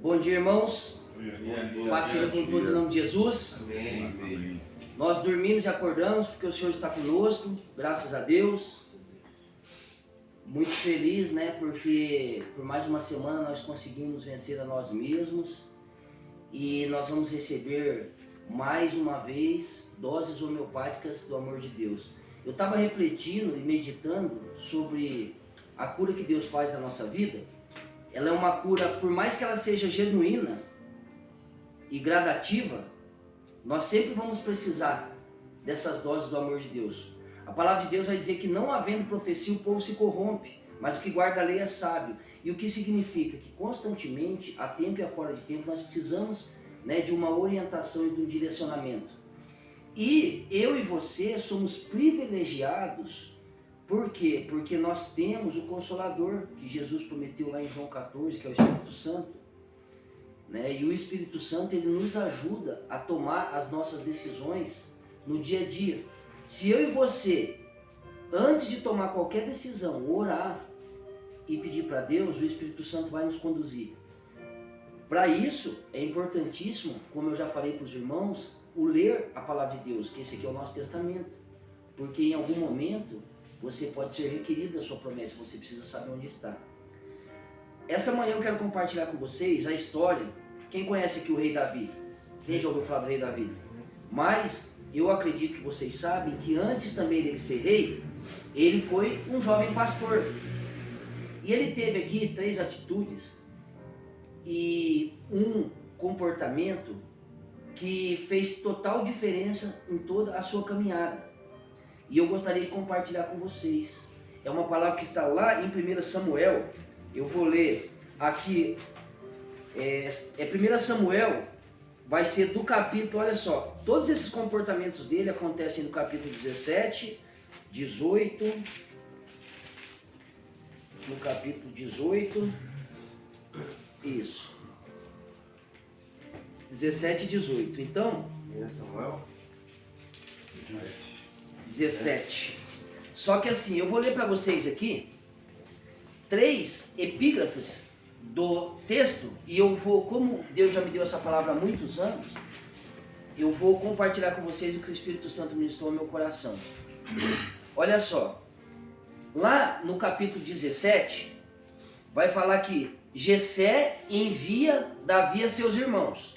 Bom dia, irmãos. Paz seja com todos em nome de Jesus. Amém. Nós dormimos e acordamos porque o Senhor está conosco, graças a Deus. Muito feliz, né? Porque por mais uma semana nós conseguimos vencer a nós mesmos e nós vamos receber mais uma vez doses homeopáticas do amor de Deus. Eu estava refletindo e meditando sobre a cura que Deus faz na nossa vida. Ela é uma cura, por mais que ela seja genuína e gradativa, nós sempre vamos precisar dessas doses do amor de Deus. A palavra de Deus vai dizer que não havendo profecia o povo se corrompe, mas o que guarda a lei é sábio. E o que significa? Que constantemente, a tempo e a fora de tempo, nós precisamos, né, de uma orientação e de um direcionamento. E eu e você somos privilegiados. Por quê? Porque nós temos o Consolador, que Jesus prometeu lá em João 14, que é o Espírito Santo. Né? E o Espírito Santo, ele nos ajuda a tomar as nossas decisões no dia a dia. Se eu e você, antes de tomar qualquer decisão, orar e pedir para Deus, o Espírito Santo vai nos conduzir. Para isso, é importantíssimo, como eu já falei para os irmãos, o ler a palavra de Deus, que esse aqui é o nosso testamento. Porque em algum momento você pode ser requerido da sua promessa, você precisa saber onde está. Essa manhã eu quero compartilhar com vocês a história. Quem conhece aqui o rei Davi? Quem já ouviu falar do rei Davi? Mas eu acredito que vocês sabem que antes também dele ser rei, ele foi um jovem pastor. E ele teve aqui 3 atitudes e um comportamento que fez total diferença em toda a sua caminhada. E eu gostaria de compartilhar com vocês. É uma palavra que está lá em 1 Samuel. Eu vou ler aqui. É 1 Samuel, vai ser do capítulo, olha só. Todos esses comportamentos dele acontecem no capítulo 17, 18. No capítulo 18. Isso. 17 e 18. Então. 1 Samuel 17. Só que assim, eu vou ler para vocês aqui 3 epígrafes do texto e eu vou, como Deus já me deu essa palavra há muitos anos, eu vou compartilhar com vocês o que o Espírito Santo ministrou ao meu coração. Olha só, lá no capítulo 17, vai falar que Jessé envia Davi a seus irmãos.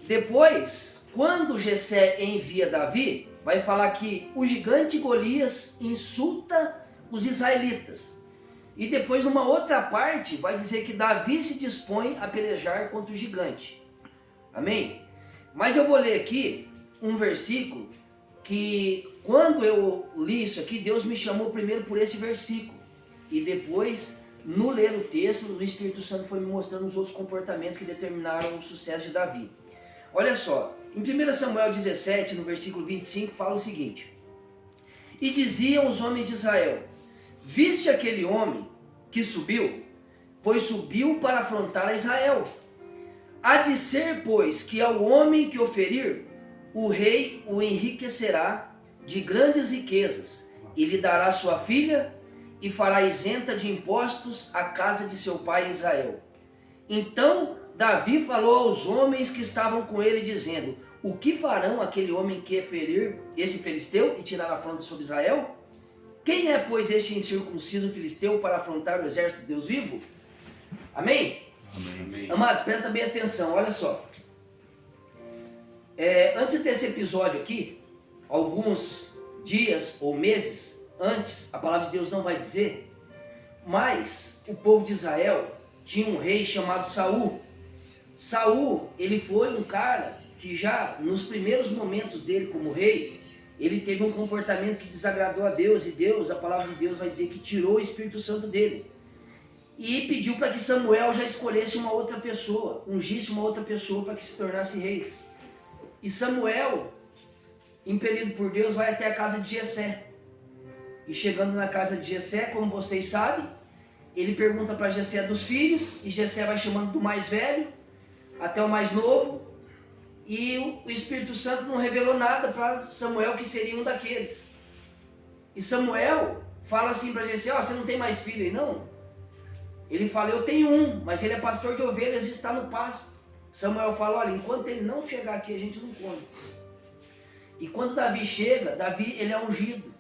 Depois, quando Jessé envia Davi, vai falar que o gigante Golias insulta os israelitas. E depois, numa outra parte, vai dizer que Davi se dispõe a pelejar contra o gigante. Amém? Mas eu vou ler aqui um versículo que, quando eu li isso aqui, Deus me chamou primeiro por esse versículo. E depois, no ler o texto, o Espírito Santo foi me mostrando os outros comportamentos que determinaram o sucesso de Davi. Olha só, em 1 Samuel 17, no versículo 25, fala o seguinte: E diziam os homens de Israel: Viste aquele homem que subiu? Pois subiu para afrontar a Israel. Há de ser, pois, que ao homem que o ferir, o rei o enriquecerá de grandes riquezas, e lhe dará sua filha, e fará isenta de impostos a casa de seu pai Israel. Então Davi falou aos homens que estavam com ele, dizendo: O que farão aquele homem que ferir esse filisteu e tirar a afronta sobre Israel? Quem é, pois, este incircunciso filisteu para afrontar o exército de Deus vivo? Amém? Amém. Amados, presta bem atenção, olha só. Antes desse episódio aqui, alguns dias ou meses antes, a palavra de Deus não vai dizer, mas o povo de Israel tinha um rei chamado Saul. Saul, ele foi um cara que já nos primeiros momentos dele como rei, ele teve um comportamento que desagradou a Deus, e Deus, a palavra de Deus vai dizer que tirou o Espírito Santo dele. E pediu para que Samuel já escolhesse uma outra pessoa, ungisse uma outra pessoa para que se tornasse rei. E Samuel, impelido por Deus, vai até a casa de Jessé. E chegando na casa de Jessé, como vocês sabem, ele pergunta para Jessé dos filhos, e Jessé vai chamando do mais velho até o mais novo, e o Espírito Santo não revelou nada para Samuel que seria um daqueles. E Samuel fala assim para Jessé: Você não tem mais filho aí não? Ele fala, eu tenho um, mas ele é pastor de ovelhas e está no pasto. Samuel fala, olha, enquanto ele não chegar aqui, a gente não come. E quando Davi chega, Davi ele é ungido.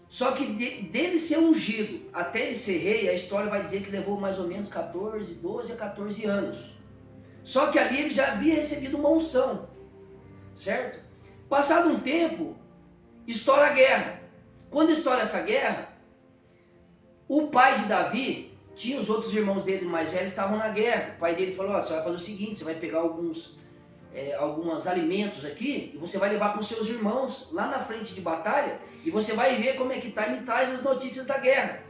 Só que dele ser ungido até ele ser rei, a história vai dizer que levou mais ou menos 12 a 14 anos. Só que ali ele já havia recebido uma unção, certo? Passado um tempo, estoura a guerra. Quando estoura essa guerra, o pai de Davi, tinha os outros irmãos dele mais velhos, estavam na guerra. O pai dele falou, você vai fazer o seguinte, você vai pegar alguns alimentos aqui e você vai levar para os seus irmãos lá na frente de batalha e você vai ver como é que está e me traz as notícias da guerra.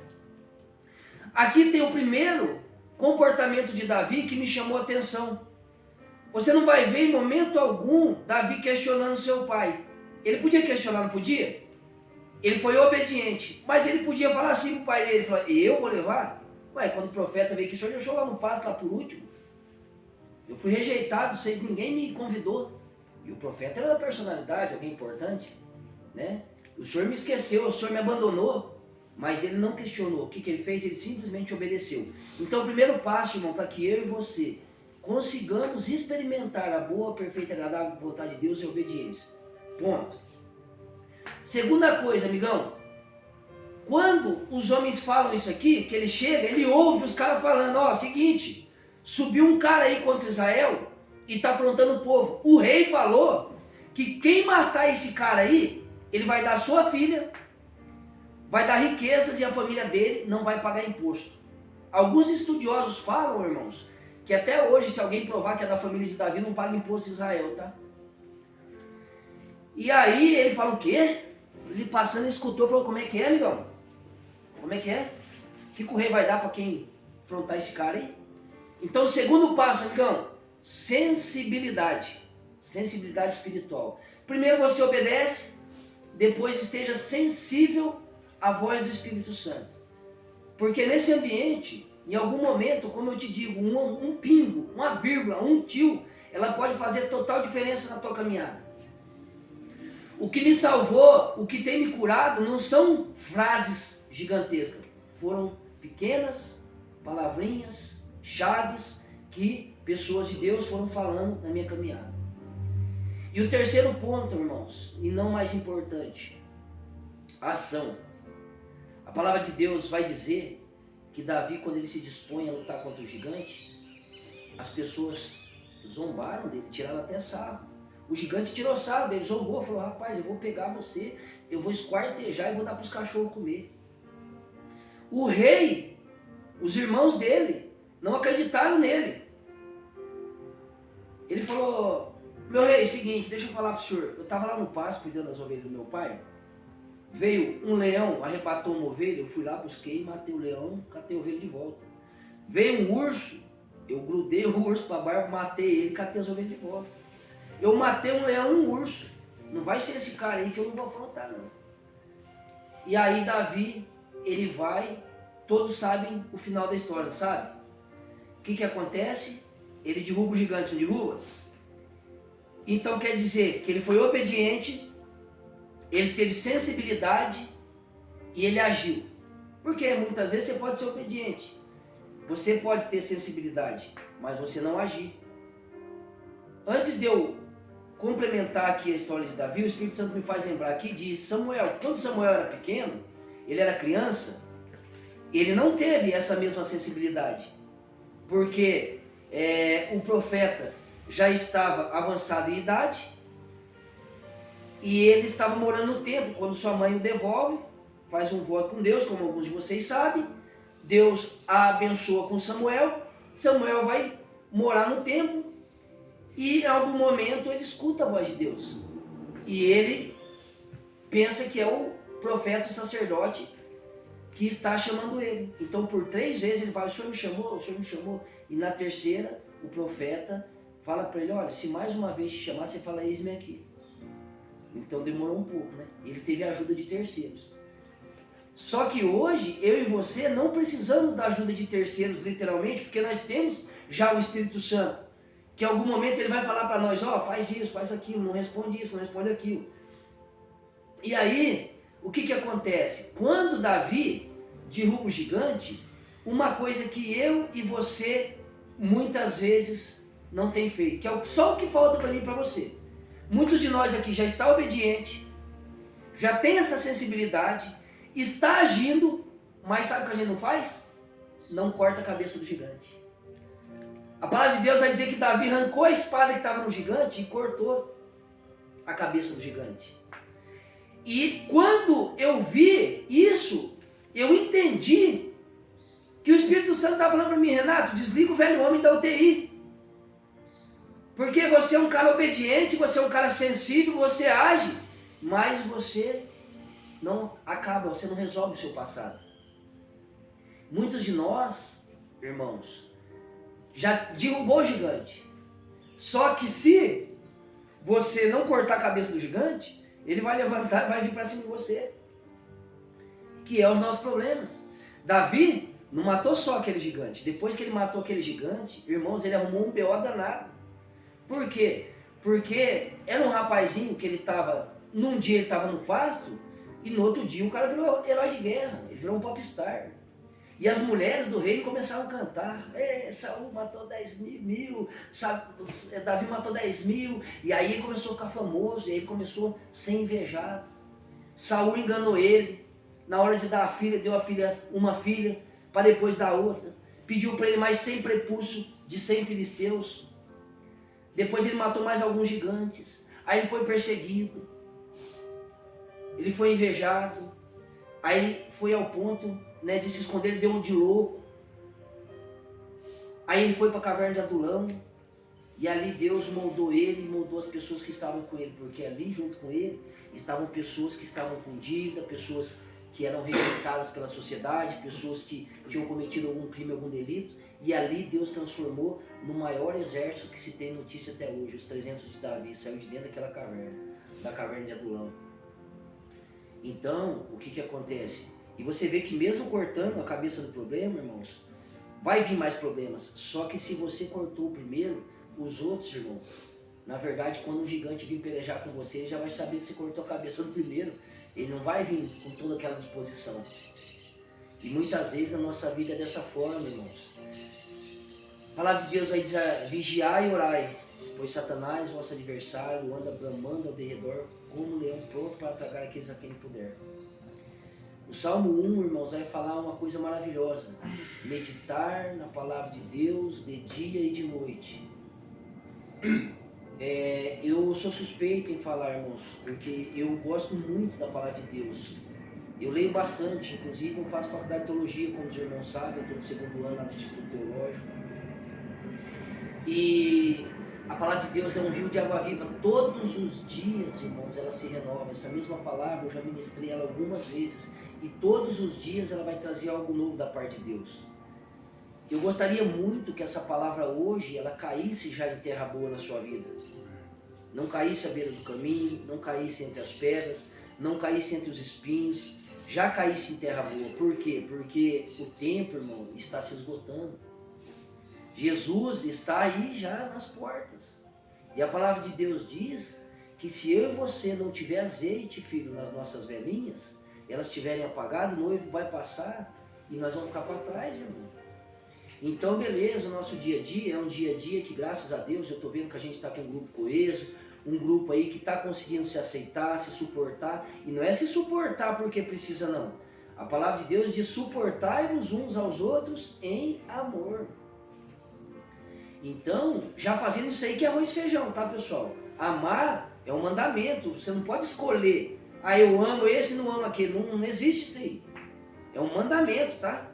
Aqui tem o primeiro comportamento de Davi que me chamou a atenção. Você não vai ver em momento algum Davi questionando seu pai. Ele podia questionar, não podia? Ele foi obediente, mas ele podia falar assim para o pai dele, falar, eu vou levar? Ué, quando o profeta veio aqui, o senhor deixou lá no pasto, lá por último. Eu fui rejeitado, ninguém me convidou. E o profeta era uma personalidade, alguém importante, né? O senhor me esqueceu, o senhor me abandonou, mas ele não questionou. O que ele fez? Ele simplesmente obedeceu. Então o primeiro passo, irmão, para que eu e você consigamos experimentar a boa, perfeita e agradável vontade de Deus é a obediência. Ponto. Segunda coisa, amigão, quando os homens falam isso aqui, que ele chega, ele ouve os caras falando, ó, seguinte, subiu um cara aí contra Israel e está afrontando o povo. O rei falou que quem matar esse cara aí, ele vai dar sua filha, vai dar riquezas e a família dele não vai pagar imposto. Alguns estudiosos falam, irmãos, que até hoje, se alguém provar que é da família de Davi, não paga imposto em Israel, tá? E aí ele fala o quê? Ele passando, escutou, falou, como é que é, amigão? Como é que é? O que o rei vai dar para quem afrontar esse cara aí? Então, o segundo passo, amigão, sensibilidade. Sensibilidade espiritual. Primeiro você obedece, depois esteja sensível à voz do Espírito Santo. Porque nesse ambiente, em algum momento, como eu te digo, um pingo, uma vírgula, um tio, ela pode fazer total diferença na tua caminhada. O que me salvou, o que tem me curado, não são frases gigantescas. Foram pequenas palavrinhas, chaves, que pessoas de Deus foram falando na minha caminhada. E o terceiro ponto, irmãos, e não mais importante, a ação. A palavra de Deus vai dizer que Davi, quando ele se dispõe a lutar contra o gigante, as pessoas zombaram dele, tiraram até sarro. O gigante tirou sarro dele, zombou, falou, rapaz, eu vou pegar você, eu vou esquartejar e vou dar para os cachorros comer. O rei, os irmãos dele, não acreditaram nele. Ele falou, meu rei, seguinte, deixa eu falar para o senhor, eu estava lá no pasto cuidando das ovelhas do meu pai, veio um leão, arrebatou uma ovelha, eu fui lá, busquei, matei o leão, catei a ovelha de volta. Veio um urso, eu grudei o urso para a barba, matei ele, catei as ovelhas de volta. Eu matei um leão e um urso, não vai ser esse cara aí que eu não vou afrontar não. E aí Davi, ele vai, todos sabem o final da história, sabe? O que acontece? Ele derruba o gigante, não derruba? Então quer dizer que ele foi obediente, ele teve sensibilidade e ele agiu. Porque muitas vezes você pode ser obediente, você pode ter sensibilidade, mas você não agir. Antes de eu complementar aqui a história de Davi, o Espírito Santo me faz lembrar aqui de Samuel. Quando Samuel era pequeno, ele era criança, ele não teve essa mesma sensibilidade, porque o profeta já estava avançado em idade e ele estava morando no templo. Quando sua mãe o devolve, faz um voto com Deus, como alguns de vocês sabem, Deus a abençoa com Samuel, Samuel vai morar no templo e em algum momento ele escuta a voz de Deus e ele pensa que é o profeta, o sacerdote que está chamando ele. Então por 3 vezes ele vai, o senhor me chamou, o senhor me chamou. E na terceira o profeta fala para ele, olha, se mais uma vez te chamar, você fala, eis-me aqui. Então demorou um pouco, né? Ele teve a ajuda de terceiros. Só que hoje, eu e você não precisamos da ajuda de terceiros, literalmente, porque nós temos já o Espírito Santo, que em algum momento ele vai falar para nós, ó, faz isso, faz aquilo, não responde isso, não responde aquilo. E aí, o que acontece? Quando Davi derruba o gigante, uma coisa que eu e você muitas vezes não tem feito, que é só o que falta para mim e para você. Muitos de nós aqui já está obediente, já tem essa sensibilidade, está agindo, mas sabe o que a gente não faz? Não corta a cabeça do gigante. A palavra de Deus vai dizer que Davi arrancou a espada que estava no gigante e cortou a cabeça do gigante. E quando eu vi isso, eu entendi que o Espírito Santo estava falando para mim: Renato, desliga o velho homem da UTI. Porque você é um cara obediente, você é um cara sensível, você age, mas você não acaba, você não resolve o seu passado. Muitos de nós, irmãos, já derrubou o gigante. Só que se você não cortar a cabeça do gigante, ele vai levantar e vai vir para cima de você. Que é os nossos problemas. Davi não matou só aquele gigante. Depois que ele matou aquele gigante, irmãos, ele arrumou um BO danado. Por quê? Porque era um rapazinho que ele estava, num dia ele estava no pasto, e no outro dia o cara virou herói de guerra, ele virou um popstar. E as mulheres do reino começaram a cantar: Saul matou 10 mil, Davi matou 10 mil, e aí ele começou a ficar famoso, e aí ele começou a ser invejado. Saul enganou ele, na hora de dar a filha, deu uma filha, para depois dar outra, pediu para ele mais 100 prepúcios de 100 filisteus, depois ele matou mais alguns gigantes, aí ele foi perseguido, ele foi invejado, aí ele foi ao ponto, né, de se esconder, ele deu um de louco, aí ele foi para a caverna de Adulão, e ali Deus moldou ele e moldou as pessoas que estavam com ele, porque ali junto com ele estavam pessoas que estavam com dívida, pessoas que eram rejeitadas pela sociedade, pessoas que tinham cometido algum crime, algum delito, e ali Deus transformou no maior exército que se tem notícia até hoje. Os 300 de Davi saiu de dentro daquela caverna, da caverna de Adulão. Então, o que acontece? E você vê que mesmo cortando a cabeça do problema, irmãos, vai vir mais problemas. Só que se você cortou o primeiro, os outros, irmão, na verdade, quando um gigante vir pelejar com você, ele já vai saber que você cortou a cabeça do primeiro. Ele não vai vir com toda aquela disposição. E muitas vezes na nossa vida é dessa forma, irmãos. A palavra de Deus vai dizer: vigiai e orai, pois Satanás, vosso adversário, anda bramando ao derredor como um leão pronto para tragar aqueles a quem ele puder. O Salmo 1, irmãos, vai falar uma coisa maravilhosa: meditar na palavra de Deus de dia e de noite. Eu sou suspeito em falar, irmãos, porque eu gosto muito da palavra de Deus. Eu leio bastante, inclusive eu faço faculdade de teologia, como os irmãos sabem, eu estou no segundo ano lá do Instituto Teológico. E a palavra de Deus é um rio de água viva. Todos os dias, irmãos, ela se renova. Essa mesma palavra eu já ministrei ela algumas vezes. E todos os dias ela vai trazer algo novo da parte de Deus. Eu gostaria muito que essa palavra hoje, ela caísse já em terra boa na sua vida. Não caísse à beira do caminho, não caísse entre as pedras, não caísse entre os espinhos, já caísse em terra boa. Por quê? Porque o tempo, irmão, está se esgotando. Jesus está aí já nas portas. E a palavra de Deus diz que se eu e você não tiver azeite, filho, nas nossas velhinhas, elas estiverem apagadas, o noivo vai passar e nós vamos ficar para trás, irmão. Então, beleza, o nosso dia a dia é um dia a dia que, graças a Deus, eu estou vendo que a gente está com um grupo coeso, um grupo aí que está conseguindo se aceitar, se suportar. E não é se suportar porque precisa, não. A palavra de Deus diz: suportai-vos uns aos outros em amor. Então, já fazendo isso aí que é arroz e feijão, tá, pessoal? Amar é um mandamento, você não pode escolher: eu amo esse e não amo aquele. Não existe isso aí. É um mandamento, tá?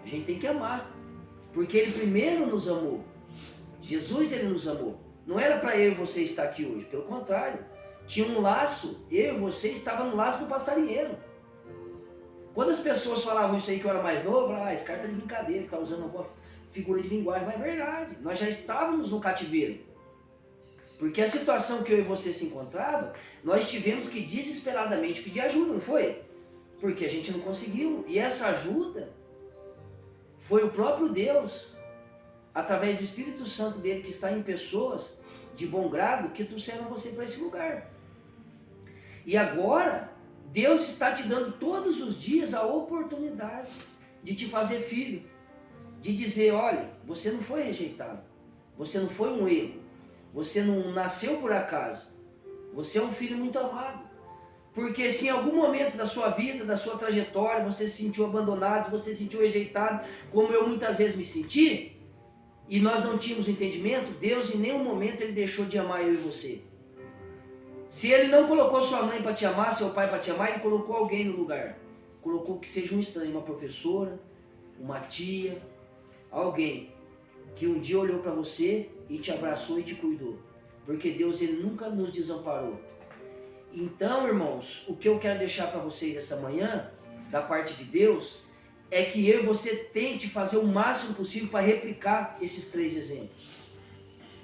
A gente tem que amar, porque Ele primeiro nos amou. Jesus, Ele nos amou. Não era para eu e você estar aqui hoje, pelo contrário. Tinha um laço, eu e você estava no laço do passarinheiro. Quando as pessoas falavam isso aí que eu era mais novo, eu falava: esse cara tá de brincadeira, está usando alguma figura de linguagem. Mas é verdade, nós já estávamos no cativeiro. Porque a situação que eu e você se encontrava, nós tivemos que desesperadamente pedir ajuda, não foi? Porque a gente não conseguiu. E essa ajuda foi o próprio Deus, através do Espírito Santo dele, que está em pessoas de bom grado, que trouxeram você para esse lugar. E agora, Deus está te dando todos os dias a oportunidade de te fazer filho. de dizer, olha, você não foi rejeitado, você não foi um erro, você não nasceu por acaso, você é um filho muito amado. Porque se em algum momento da sua vida, da sua trajetória, você se sentiu abandonado, você se sentiu rejeitado, como eu muitas vezes me senti, e nós não tínhamos entendimento, Deus em nenhum momento ele deixou de amar eu e você. Se ele não colocou sua mãe para te amar, seu pai para te amar, ele colocou alguém no lugar. Colocou que seja um estranho, uma professora, uma tia, alguém que um dia olhou para você e te abraçou e te cuidou. Porque Deus ele nunca nos desamparou. Então, irmãos, o que eu quero deixar para vocês essa manhã, da parte de Deus, é que eu e você tente fazer o máximo possível para replicar esses 3 exemplos.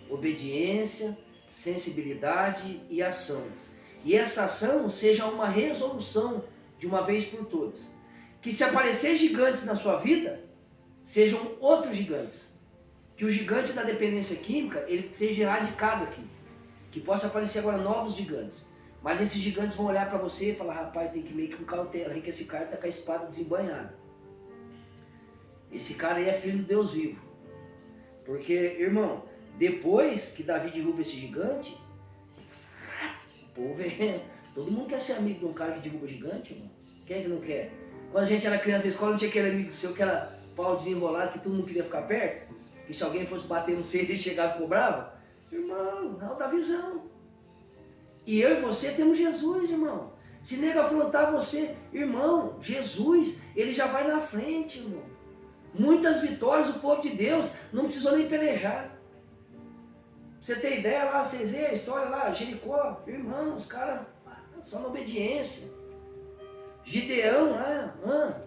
Obediência, sensibilidade e ação. E essa ação seja uma resolução de uma vez por todas. Que se aparecer gigantes na sua vida, sejam outros gigantes. Que o gigante da dependência química, ele seja erradicado aqui. Que possa aparecer agora novos gigantes. Mas esses gigantes vão olhar para você e falar, rapaz, tem que meio que com cautela, aí que esse cara está com a espada desembainhada. Esse cara aí é filho do Deus vivo. Porque, irmão, depois que Davi derruba esse gigante, o povo todo mundo quer ser amigo de um cara que derruba gigante, irmão. Quem é que não quer? Quando a gente era criança na escola, não tinha aquele amigo seu que era pau desenrolado, que todo mundo queria ficar perto? Que se alguém fosse bater no ser, ele chegava e ficou bravo? Irmão, é o da visão. E eu e você temos Jesus, irmão. Se nego afrontar você, irmão, Jesus, ele já vai na frente, irmão. Muitas vitórias o povo de Deus não precisou nem pelejar. Você tem ideia lá, vocês veem a história lá, Jericó, irmão, os caras só na obediência. Gideão lá,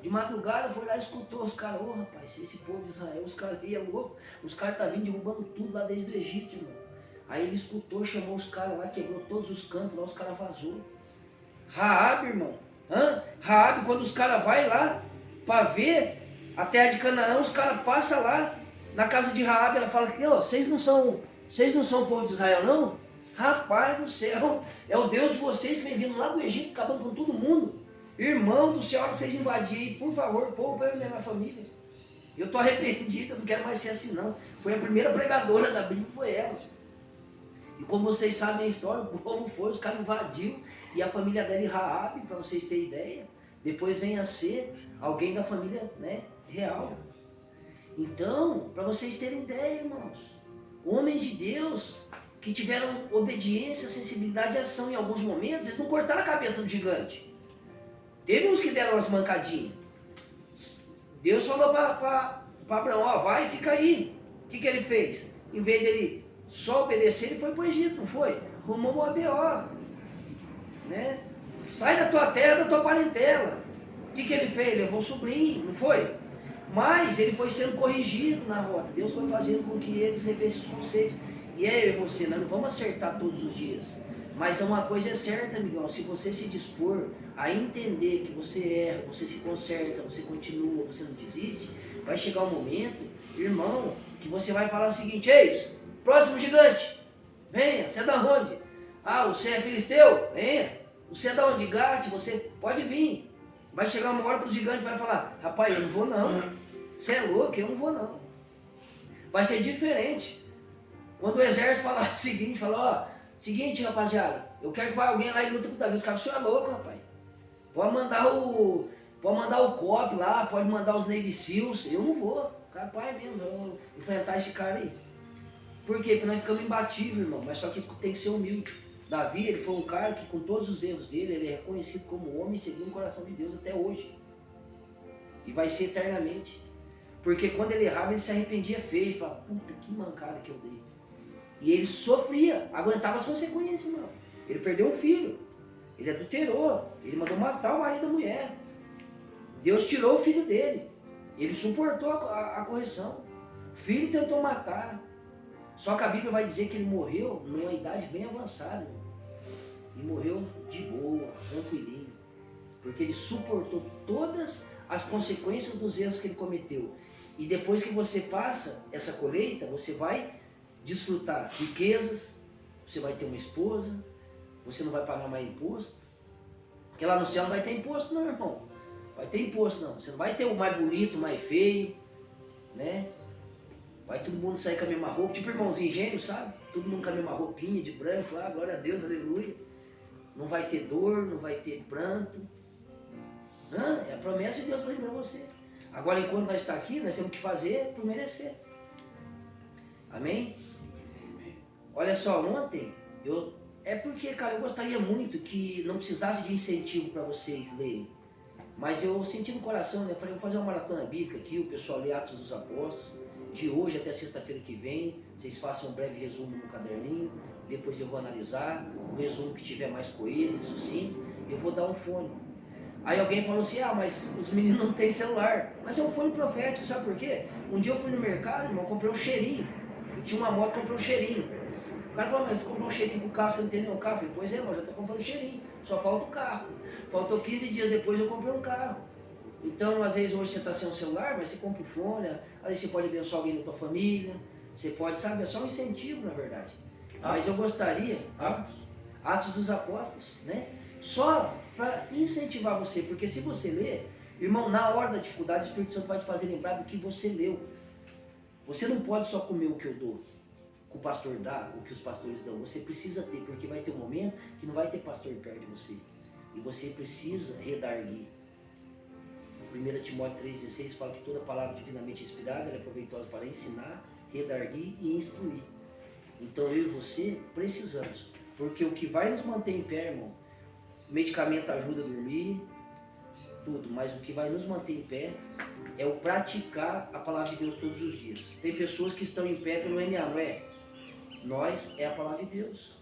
de madrugada foi lá e escutou os caras, ô rapaz, esse povo de Israel, os caras é louco, os caras tá vindo derrubando tudo lá desde o Egito, irmão. Aí ele escutou, chamou os caras lá, quebrou todos os cantos lá, os caras vazou. Raabe, irmão. Raabe, quando os caras vão lá para ver a terra de Canaã, os caras passam lá na casa de Raabe, ela fala que, vocês não são o povo de Israel, não? Rapaz do céu, é o Deus de vocês que vem vindo lá do Egito, acabando com todo mundo. Irmão do céu, vocês invadirem, por favor, poupa eu e minha família. Eu estou arrependido, eu não quero mais ser assim não. Foi a primeira pregadora da Bíblia, foi ela. E como vocês sabem a história, o povo foi, os caras invadiu, e a família dela e Raabe, para vocês terem ideia, depois vem a ser alguém da família, né, real. Então, para vocês terem ideia, irmãos, homens de Deus que tiveram obediência, sensibilidade e ação em alguns momentos, eles não cortaram a cabeça do gigante. Teve uns que deram umas mancadinhas. Deus falou para Abraão, vai e fica aí. O que ele fez? Em vez dele só obedecer, ele foi para o Egito, não foi? Rumou uma B.O., né? Sai da tua terra, da tua parentela. O que ele fez? Levou o sobrinho, não foi? Mas ele foi sendo corrigido na rota. Deus foi fazendo com que eles revessem os conceitos. E eu e você, nós não vamos acertar todos os dias. Mas uma coisa é certa, amigão, se você se dispor a entender que você erra, você se conserta, você continua, você não desiste, vai chegar um momento, irmão, que você vai falar o seguinte, ei, próximo gigante, venha, você é da onde? Você é filisteu? Venha. Você é da onde? Gate, você pode vir. Vai chegar uma hora que o gigante vai falar, rapaz, eu não vou não. Você é louco, eu não vou não. Vai ser diferente. Quando o exército falar o seguinte, seguinte, rapaziada, eu quero que vá alguém lá e luta com o Davi. Os caras, o senhor é louco, rapaz. Pode mandar o COP lá, pode mandar os Navy Seals. Eu não vou. Capaz mesmo, eu vou enfrentar esse cara aí. Por quê? Porque nós ficamos imbatíveis, irmão. Mas só que tem que ser humilde. Davi, ele foi um cara que com todos os erros dele, ele é reconhecido como homem segundo o coração de Deus até hoje. E vai ser eternamente. Porque quando ele errava, ele se arrependia feio. Ele falava, puta, que mancada que eu dei. E ele sofria, aguentava as consequências, irmão. Ele perdeu um filho. Ele adulterou. Ele mandou matar o marido da mulher. Deus tirou o filho dele. Ele suportou a correção. O filho tentou matar. Só que a Bíblia vai dizer que ele morreu numa idade bem avançada. Irmão. E morreu de boa, tranquilinho. Porque ele suportou todas as consequências dos erros que ele cometeu. E depois que você passa essa colheita, você vai desfrutar riquezas, você vai ter uma esposa, você não vai pagar mais imposto. Porque lá no céu não vai ter imposto não, irmão. Vai ter imposto não. Você não vai ter o mais bonito, o mais feio. né? Vai todo mundo sair com a mesma roupa, tipo irmãozinho gêmeo, sabe? Todo mundo com a mesma roupinha de branco lá, glória a Deus, aleluia. Não vai ter dor, não vai ter pranto. Não, é a promessa de Deus para mim e para você. Agora, enquanto nós estamos aqui, nós temos que fazer por merecer. Amém? Olha só, ontem, é porque, cara, eu gostaria muito que não precisasse de incentivo para vocês lerem. Mas eu senti no coração, né? Eu falei, vou fazer uma maratona bíblica aqui, o pessoal lê Atos dos Apóstolos. De hoje até sexta-feira que vem, vocês façam um breve resumo no caderninho. Depois eu vou analisar o resumo que tiver mais coeso e sucinto. Eu vou dar um fone. Aí alguém falou assim, mas os meninos não têm celular. Mas é um fone profético, sabe por quê? Um dia eu fui no mercado, irmão, comprei um cheirinho. Eu tinha uma moto, comprei um cheirinho. O cara falou, mas comprou um cheirinho pro carro, você não tem nenhum carro? Eu falei, pois é, mas já tô comprando cheirinho, só falta o carro. Faltou 15 dias depois eu comprei um carro. Então, às vezes hoje você está sem um celular, mas você compra um fone, aí você pode abençoar alguém da tua família, você pode, sabe, é só um incentivo na verdade. Mas eu gostaria, Atos dos Apóstolos, né? Só para incentivar você, porque se você ler, irmão, na hora da dificuldade, o Espírito Santo vai te fazer lembrar do que você leu. Você não pode só comer o que eu dou, que o pastor dá, o que os pastores dão. Você precisa ter, porque vai ter um momento que não vai ter pastor perto de você. E você precisa redarguir. 1 Timóteo 3,16 fala que toda palavra divinamente inspirada ela é proveitosa para ensinar, redarguir e instruir. Então eu e você precisamos, porque o que vai nos manter em pé, irmão, medicamento ajuda a dormir, tudo, mas o que vai nos manter em pé é o praticar a palavra de Deus todos os dias. Tem pessoas que estão em pé pelo NA, não é? Nós é a palavra de Deus.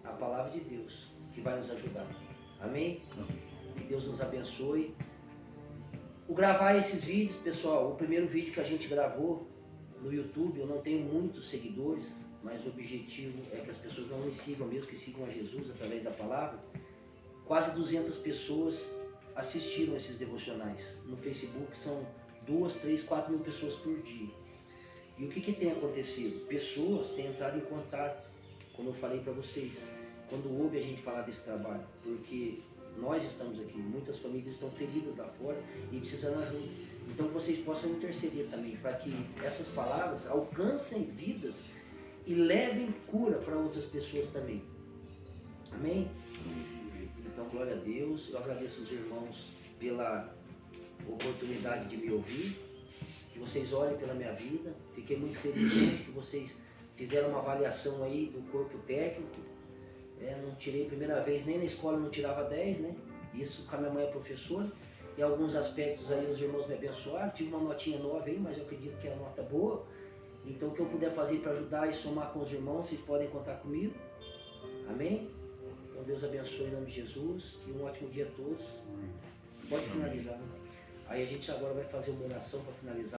A palavra de Deus que vai nos ajudar. Amém? Que Deus nos abençoe. O gravar esses vídeos, pessoal, o primeiro vídeo que a gente gravou no YouTube, eu não tenho muitos seguidores, mas o objetivo é que as pessoas não me sigam mesmo, que sigam a Jesus através da palavra. Quase 200 pessoas assistiram esses devocionais. No Facebook são 2, 3, 4 mil pessoas por dia. E o que tem acontecido? Pessoas têm entrado em contato, como eu falei para vocês, quando ouve a gente falar desse trabalho, porque nós estamos aqui, muitas famílias estão feridas lá fora e precisando de ajuda. Então que vocês possam interceder também, para que essas palavras alcancem vidas e levem cura para outras pessoas também. Amém? Então, glória a Deus. Eu agradeço os irmãos pela oportunidade de me ouvir, que vocês olhem pela minha vida. Fiquei muito feliz, gente, que vocês fizeram uma avaliação aí do corpo técnico. Não tirei a primeira vez, nem na escola não tirava 10, né? Isso com a minha mãe é professora. Em alguns aspectos aí os irmãos me abençoaram. Tive uma notinha 9 aí, mas eu acredito que é uma nota boa. Então o que eu puder fazer para ajudar e somar com os irmãos, vocês podem contar comigo. Amém? Então Deus abençoe em nome de Jesus. E um ótimo dia a todos. Pode finalizar, né? Aí a gente agora vai fazer uma oração para finalizar.